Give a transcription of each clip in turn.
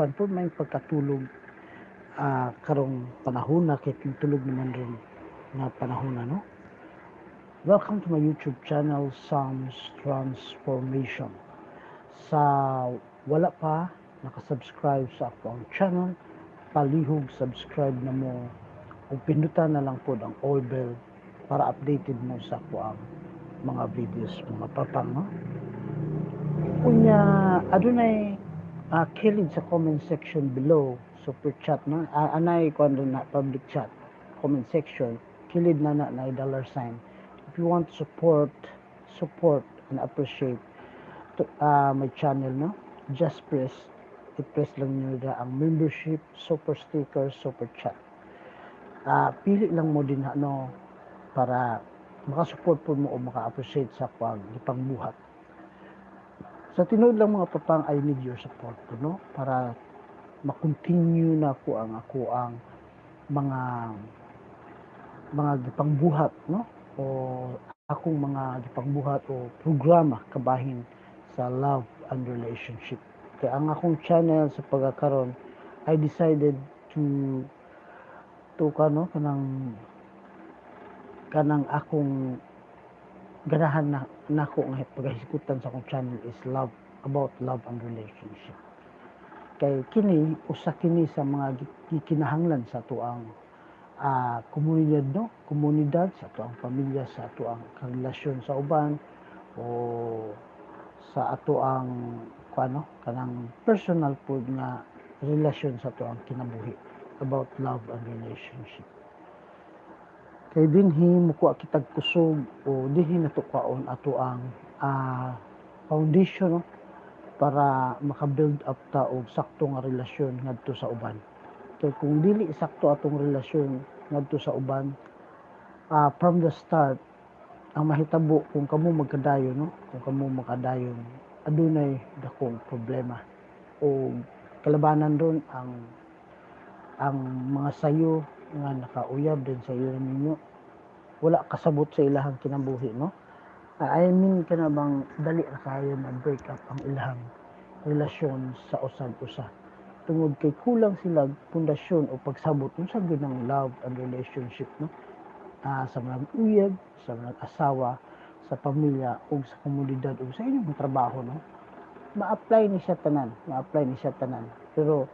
po may pagkatulog karong panahon na kay tulog naman rin na panahon na, no? Welcome to my YouTube channel, Psalms Transformation. Sa wala pa nakasubscribe sa akong channel, palihog subscribe na mo o pindutan na lang po ang all bell para updated mo sa akong mga videos, mga papang, no? Unya, adunay kilid sa comment section below, super chat na anay ko na public chat comment section, kilid na $sign. If you want to support and appreciate my channel, no, just i-press lang nyo na ang membership, super sticker, super chat. Pili lang mo din no, para makasupport po mo o maka-appreciate sa pangbuhat. Sa tinuod lang mga papang, I need your support po, no? Para makontinue na ako ang mga gipangbuhat, no? O akong mga gipangbuhat o programa kabahin sa love and relationship. Kaya ang akong channel sa pagkakaroon, I decided to kanang akong ganahan na nako nga paghisgutan sa akong channel is about love and relationship. Kay kini usa kini sa mga gikinahanglan sa tuang komunidad sa tuang pamilya, sa tuang relasyon sa uban o sa atoang kanang personal po nga relasyon sa tuang kinabuhi about love and relationship. Kay dinhi mukuha kitag kusog o dinhi natukwaon ato ang foundation, no? Para maka-build up ta og sakto nga relasyon ngadto sa uban. Kay kung dili sakto atong relasyon ngadto sa uban, from the start ang mahitabo kung kamo magkadayon, no? Kung kamo makadayon, adunay dakong problema o kalabanan ron ang mga sayo nga nakauyab din sa iyo ninyo, wala kasabot sa ilahang kinabuhi, no? I mean kana bang dali na kayo na break up ang ilahang relasyon sa usag-usa tungod kay kulang sila pundasyon o pagsabot unsa gyud ng love and relationship, no? Sa mga uyab, sa mga asawa, sa pamilya ug sa komunidad ug sa inyong trabaho, no? Ma-apply ni siya tanan, pero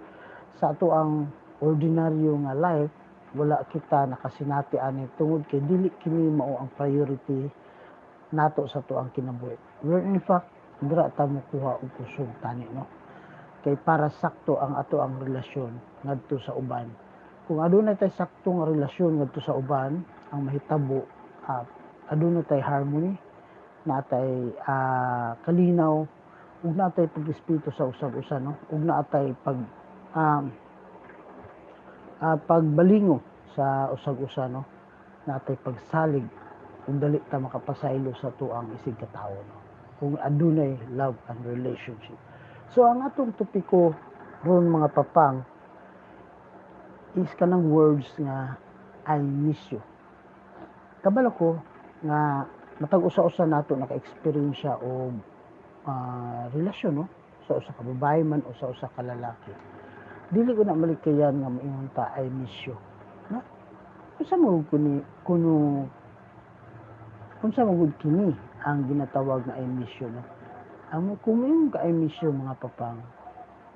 sa ato ang ordinaryo nga life, wala kita nakasinati ani tungod kay dili kini mao ang priority nato sa tuang kinabuhi. Where in fact, dira ta mo kuha og kusog tani, no? Kay para sakto ang ato ang relasyon ngadto sa uban. Kung adunay tay sakto nga relasyon ngadto sa uban, ang mahitabo adunay tay harmony, natay kalinaw, ug natay pagrespeto sa usag-usa, no? Ug natay pagbalingo sa usag-usa, no? Natay pagsalig kung dali ta makapasaylo sa tuang isig katawo, no? Kung adunay love and relationship. So ang atong topiko ron mga papang is kanang words nga I miss you. Kabalo ko nga matag usa-usa nato naka-experience siya o relasyon, no? Sa usa ka babae man o sa usa ka lalaki. Dili ko na malikayan nga moingon ta I miss you, no? Unsa mo kini ang ginatawag na I miss you, no? Ang kung yung ka I miss you mga papang,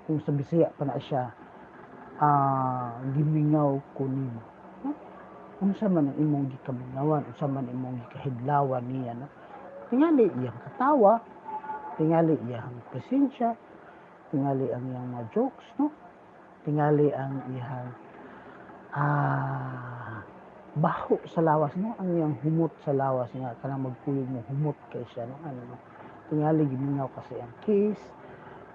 kung sa Bisaya pa na siya, gimingaw ko nimo, no? Unsa man ang imong gikamingawan, unsa man imong gikahidlawan niya, no? Tingali iyang katawa, tingali iyang presensya, tingali ang iyang mga jokes, no? Tingali ang iyang baho sa lawas, no? Ang iyang humot sa lawas nga kanang magpuyog mo humot kay siya, no? Ano, tingali gimingaw kasi ang kiss,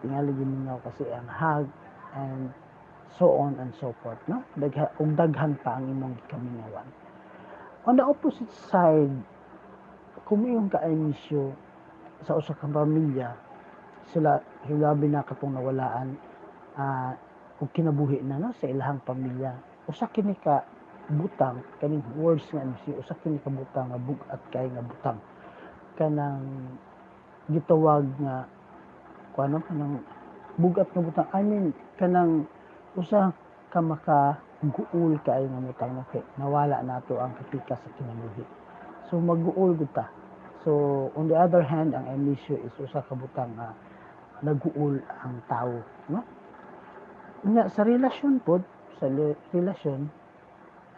tingali gimingaw kasi ang hug, and so on and so forth, no? Daghan pa ang imong gikamingawan. On the opposite side, kung iyong ka-emisyo sa usa ka pamilya, sila hilabi na katong nawalaan ug kinabuhi na, no? Sa ilahang pamilya, usa kini ka butang kaning words nga emisyo, usa kini ka butang nga bugat kay nga butang kanang gitawag nga kanang bugat nga butang, I mean kanang usa ka makaguol kaayo nga butang no, kay nawala nato ang kapika sa kinabuhi. So magguol gud ta. So on the other hand, ang emisyo is usa ka butang nga naguol ang tao, no? Nya sa relasyon pod, sa relasyon,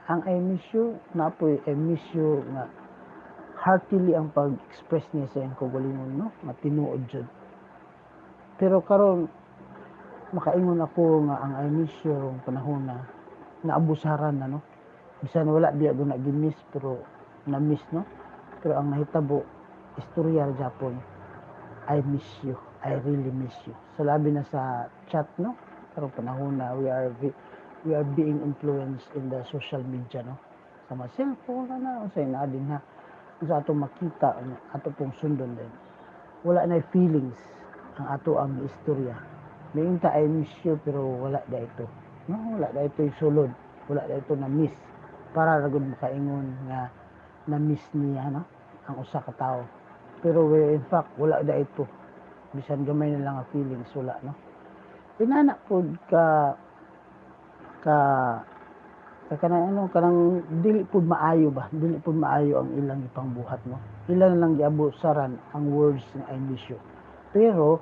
ang emisyo napoy emisyo nga heartily ang pag-express niya sa iyang kaugalingon, no? Nga tinuod jud. Pero karon makaingon ako nga ang emisyo rong panahon na naabusaran na, no? Bisan wala di ako na gimis pero na-miss, no? Pero ang nahitabo istorya ra Japon, I miss you, I really miss you. So labi na sa chat, no? Karong panahon na we are being influenced in the social media, no? Sa mga cellphone na unsay na din ha. Sa ato makita ato pong sundon din. Wala na feelings ang ato ang istorya. Minta I miss you pero wala da ito. No, wala da ito sulod. Wala da ito na miss. Para ra gud makaingon nga na miss niya, no? Ang usa ka tawo. Pero in fact wala da ito. Bisan gamay na lang ang feelings wala, no? Inana pod ka kanang dili pud maayo ba, dili pud maayo ang ilang ipangbuhat, no? Ilan lang giabusaran ang words nga I miss you. Pero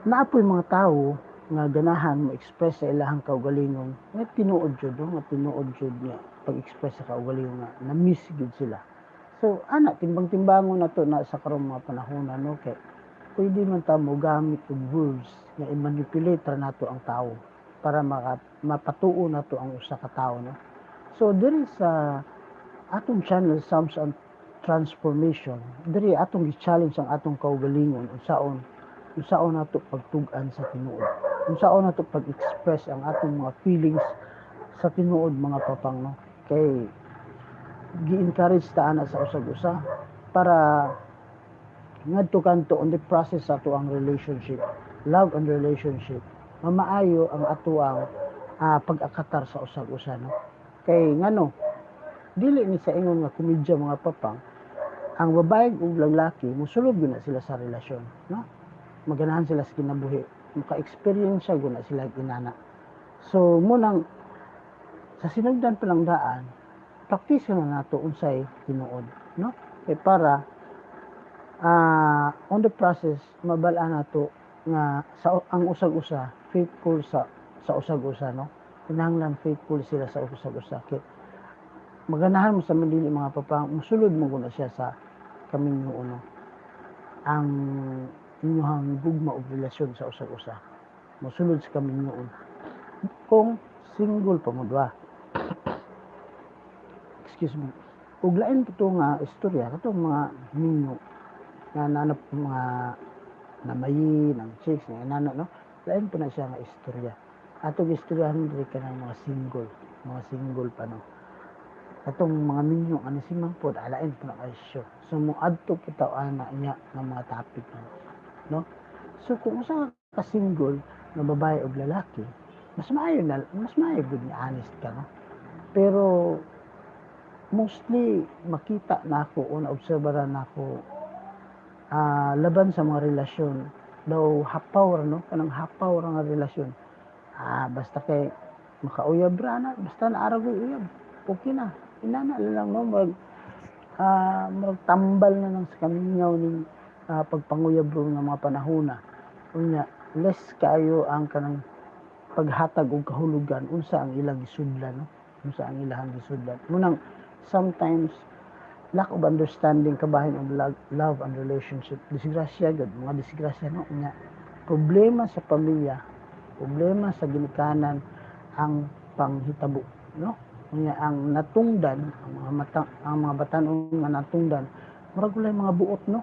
naapoy mga tawo nga ganahan mo express sa ilahang kaugalingon nga tinuod jud, no? Nga tinuod jud nga pag-express sa kaugalingon nga na miss gid sila. So ana timbang-timbangon nato na sa karong mga panahon, no? Kay pwede man ta mo gamit og words nga i-manipulate ra nato ang tawo para mapatuo nato ang usa ka tawo, no? So diri sa atong channel Psalms and Transformation, diri atong gi-challenge ang atong kaugalingon unsaon nato pagtug-an sa tinuod, unsaon nato pag-express ang atong mga feelings sa tinuod, mga papang, no? Kay gi-encourage ta ana sa usag-usa para ngadto kanto on the process sa ato ang relationship, love and relationship, mamaayo ang ato ang pag-akatar sa usag-usa, no? Kay ngano dili ni sa ingon nga komedya, mga papang, ang babae ug lalaki mosulod gyud na sila sa relasyon, no? Maganahan sila sa kinabuhi, maka-experience gyud na sila ginana. So munang sa sinugdan pa lang daan, practice na nato unsay tinuod, no? Kay para on the process mabal-an nato nga ang usag-usa faithful sa usag-usa, no? Kinahanglan faithful sila sa usag-usa. Kay maganahan mo sa mandili, mga papang, musulod mo guna siya sa kaminyo, no? Ang inyong gugma o relasyon sa usag-usa musulod sa kaminyo kung single pa mo duha. Excuse me. Ug lain po ito nga istorya katong mga ninyo na nanap mga namayi ng chicks nga nana, no? Lain po na siya nga istorya. Atong istoryahan diri ka ng mga single pa, no? Atong mga minyo ani si Mangpod alain po na kayo. So mo adto kita ana niya ng mga topic, no? So kung usa ka single na babae o lalaki, mas maayo gud ni honest ka, no? Pero mostly makita na ako o naobserbahan na ako laban sa mga relasyon daw hapaw ra, no? Kanang hapaw ra nga relasyon. Basta kay makauyab ra na, basta naara gyud uyab, okay na. Inana lang, no? Magtambal na lang sa kamingaw ning pagpanguyab ro nga mga panahon na. Unya less kayo ang kanang paghatag og kahulugan unsa ang ilang gisudlan, no? Unsa ang ilang gisudlan. Munang sometimes lack of understanding kabahin og love and relationship, disgrasya gud, mga disgrasya, no? Unya problema sa pamilya, problema sa ginikanan ang panghitabo, no? Unya ang natungdan, ang mga batan-on nga natungdan, murag walay mga buot, no?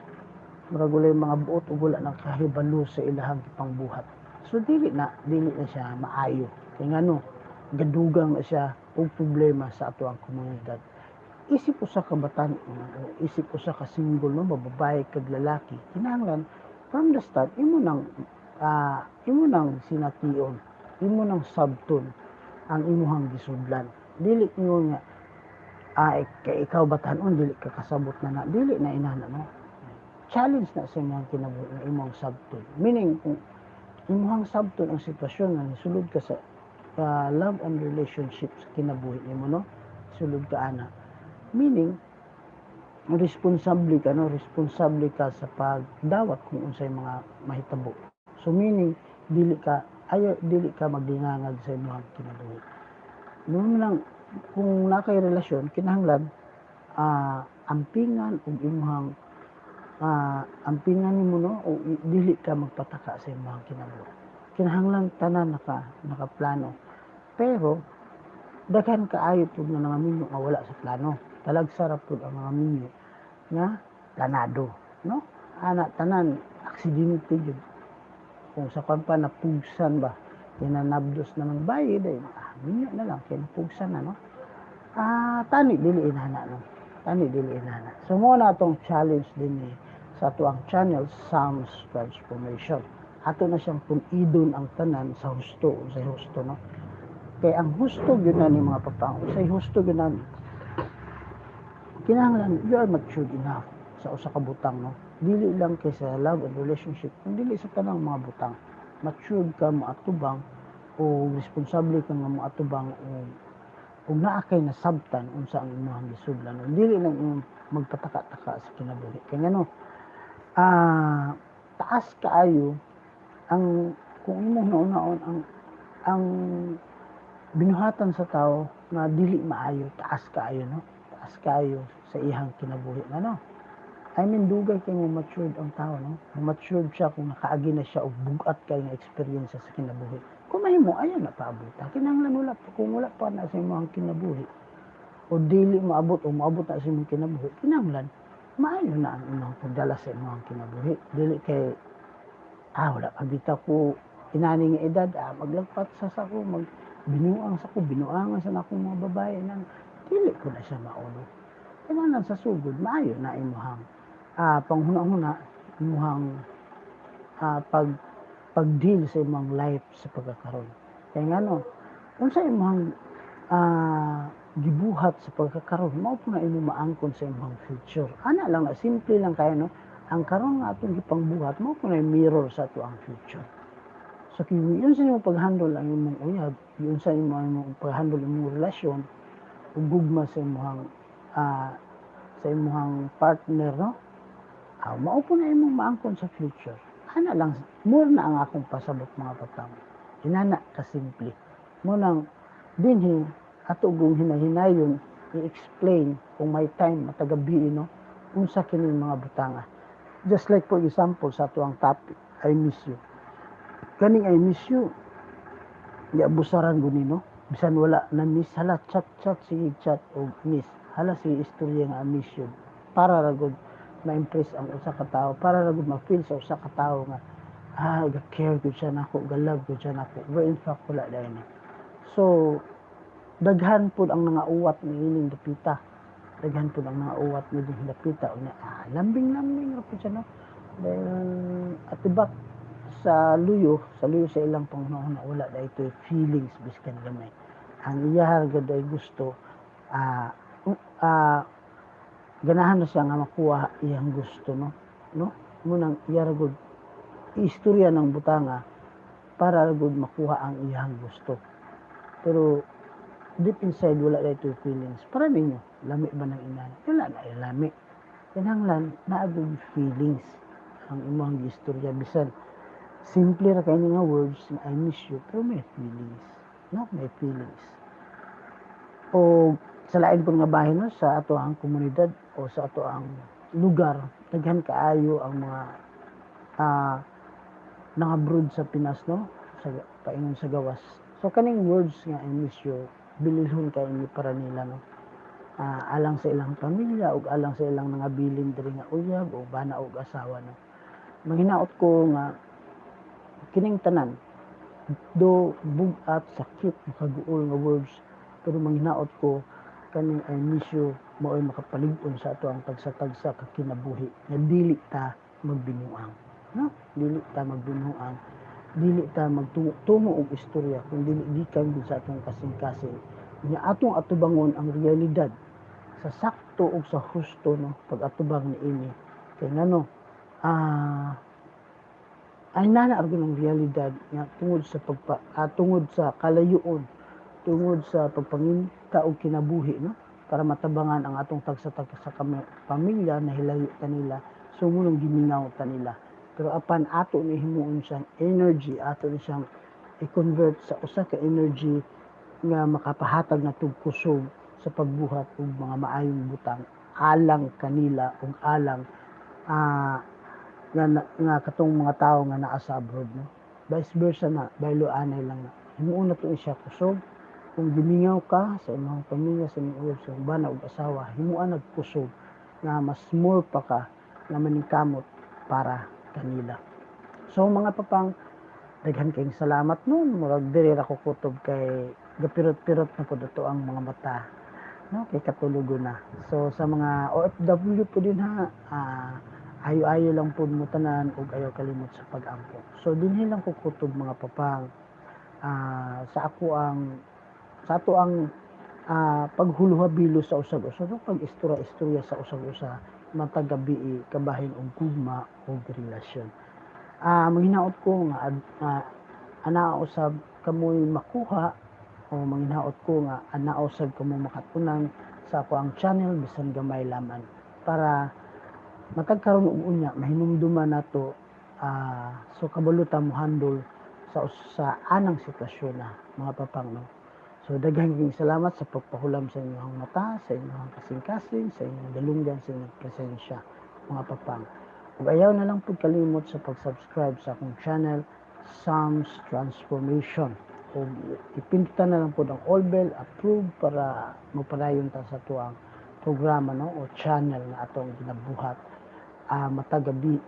Murag walay mga buot ug wala nang kahibalo sa ilahang pangbuhat. So dili na siya maayo. Kay ngano gadugang na siya og problema sa ato ang komunidad. Isip usa ka batan, isip usa ka single, no? Babae kag lalaki, kinahanglan from the start imo nang sination, imo nang sabton ang imuhang gisudlan. Dili ingon nga kay ikaw batan-on dili ka kasabot na dili na inana, no? Challenge na sa imong kinabuhi imong sabton. Meaning kung imuhang sabton ang sitwasyon nga sulod ka sa love and relationships kinabuhi nimo, no? Sulod ka ana. Meaning responsable ka sa pagdawat kung unsay mga mahitabo. So meaning dili ka magdingangag sa imong kinabuhi. Noon lang kung nakay relasyon kinahanglan ampingan ug imong ampingan nimo, no, o dili ka magpataka sa imong kinabuhi. Kinahanglan tanan nakaplano. Pero daghan kaayo pud nga nangaminyo nga wala sa plano. Talagsa ra pud ang mga minyo nga planado, no? Ana tanan aksidente gyud. Kung sa pa napugsan ba kinanabdos naman bayad ay minyo na lang kay napugsan na, no? Tani dili inana, no? Tani dili inana. So mo na atong challenge din sa ato ang channel Psalms Transformation. Ato na siyang punidon ang tanan sa husto, no? Kay ang husto gyud na ni mga papang, usay husto gyud na kinahanglan you are matured enough sa usa ka butang, no? Dili lang kay sa love and relationship, kundi dili sa tanang mga butang. Matured ka moatubang o responsable ka nga moatubang o naa kay nasabtan unsa ang imong gisudlan. Dili lang magpataka-taka sa kinabuhi. Kay ngano taas kaayo ang kung imong nauna-on ang binuhatan sa tao nga dili maayo, taas kaayo, no? Taas kaayo sa iyang kinabuhi, no? I mean, dugay kay mo matured ang tao, no? Matured siya kung nakaagi na siya og bugat kay nga experience sa kinabuhi. Kung mahimo ayan na paabota. Kinahanglan wala kung wala pa na sa imong kinabuhi o dili maabot o maabot na sa imong kinabuhi, kinahanglan maayo na ang imong pagdala sa imong kinabuhi. Dili kay wala pa bitaw ko inani nga edad, maglagpat sa sako, binuang sa ko, binuangan sa akong mga babae nang dili ko na siya maulo. Kinahanglan sa sugod maayo na imong panghuna-huna imong pag-deal sa imong life sa pagkakaroon. Kaya ngano, unsa imong gibuhat sa pagkakaroon, mao po na imong maangkon sa imong future. Ana lang na simple lang kayo, no? Ang karon nga atong gipangbuhat mao po na mirror sa ato ang future. So yun sa imong pag-handle ang imong uyab, yun sa imong pag-handle imong relasyon ug gugma sa imong partner, no? Mao po na imong maangkon sa future. Ana lang, more na ang akong pasabot mga patang. Inana ka simple. Mo nang dinhi ato gong hinahinayon i-explain kung may time matagabi, no? Unsa kini mga butanga. Just like for example sa ato ang topic, I miss you. Kaning I miss you, abusaran guni, no? Bisan wala na miss, hala chat sige chat o miss. Hala si istorya nga I miss you. Para ra gud ma-impress ang usa ka tawo, para ra gud ma-feel sa usa ka tawo nga ga-care gud siya nako, galab gud siya nako. But in fact wala dahil na. So daghan pud ang mga uwat ni ining dapita. Daghan pud ang mga uwat ni ining dapita unya lambing-lambing ra pud siya, no? Dahil atibak sa luyo sa ilang panghunahon wala da ito feelings biskan gamay. Ang iya gud ay gusto ganahan na siya nga makuha iyang gusto, no? Munang iya gud istorya ng butanga para gud makuha ang iyang gusto. Pero deep inside wala da ito feelings. Para ninyo, lami ba ng ina? Wala na lami. Kinahanglan naa gud feelings ang imong istorya bisan simple ra kay nga words na I miss you, pero may feelings, no? May feelings. O sa lain pong nga bahin, no? Sa ato ang komunidad o sa ato ang lugar, daghan kaayo ang mga nangabrood sa Pinas, no? Sa paingon sa gawas. So kaning words nga I miss you, bililhon kay ni para nila, no? Alang sa ilang pamilya o alang sa ilang mga bilin diri nga uyab o bana o asawa, no? Manghinaot ko nga kining tanan do bugat sakit makaguol nga words, pero manghinaot ko kaning I miss you mao'y makapalig-on sa ato ang tagsa-tagsa ka kinabuhi nga dili ta magbinuang, no? Dili ta magbinuang, dili ta magtungo og istorya kung dili gikan sa atong kasing-kasing nga atong atubangon ang realidad sa sakto ug sa husto, no? Pag atubang niini kay ngano ay nanaargo ng realidad nga tungod sa kalayoon, tungod sa pagpanginta og kinabuhi, no, para matabangan ang atong tagsa-tagsa sa pamilya na hilayo ta nila, sumunong gimingaw ta nila. Pero apan ato ni himuon siyang energy, ato ni siyang i-convert sa usa ka energy nga makapahatag natong kusog sa pagbuhat og mga maayong butang alang kanila ug alang ah, nga katong mga tao nga naa sa abroad, no, vice versa na baylo anay lang na himuon nato siya kusog. Kung gimingaw ka sa imong pamilya, sa imong sa bana ug asawa, himuan nagkusog nga mas more pa ka nga maningkamot para kanila. So mga papang, daghan kayong salamat nun, murag diri ra ko kutob kay gapirot-pirot na pud ato ang mga mata, no, kay katulugo na. So sa mga OFW po din ha, ayo-ayo lang po mo tanan ug ayaw kalimot sa pag-ampo. So dinhi lang ko kutob mga papang, sa ato ang paghuluhabilo sa usag-usa, no, pag-istorya-istorya sa usag-usa matag gabi kabahin og gugma og relasyon. Manghinaot ko nga ana usab kamoy makuha o manghinaot ko nga ana usab kamo makatunan sa ako ang channel bisan gamay lamang para matag karon og unya mahinumduman nato, so kabalo mo handle sa anang sitwasyon na mga papang, no. So daghang salamat sa pagpahulam sa inyong mata, sa inyong kasing-kasing, sa inyong dalunggan, sa inyong presensya mga papang. Ug ayaw na lang pud kalimot sa pag-subscribe sa akong channel Psalms Transformation. Ug ipindutan na lang pud ang all bell approve para mapadayon ta sa tuang programa, no, o channel na atong ginabuhat matag gabi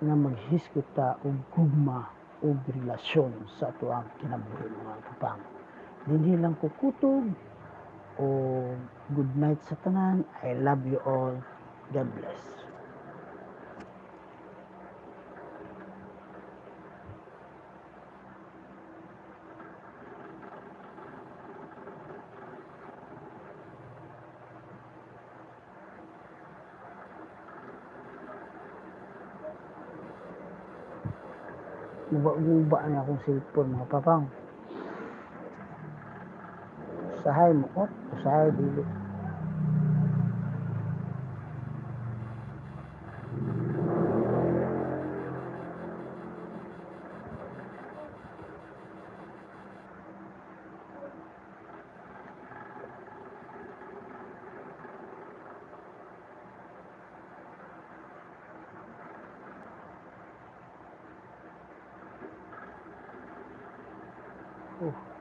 nga maghisgot ta og gugma og relasyon sa tuang kinabuhi mga kapang. Dinhi lang ko kutob o good night sa tanan. I love you all. God bless. Muba na akong cellphone mga papang. Usahay mo ko, usahay dili. Oh.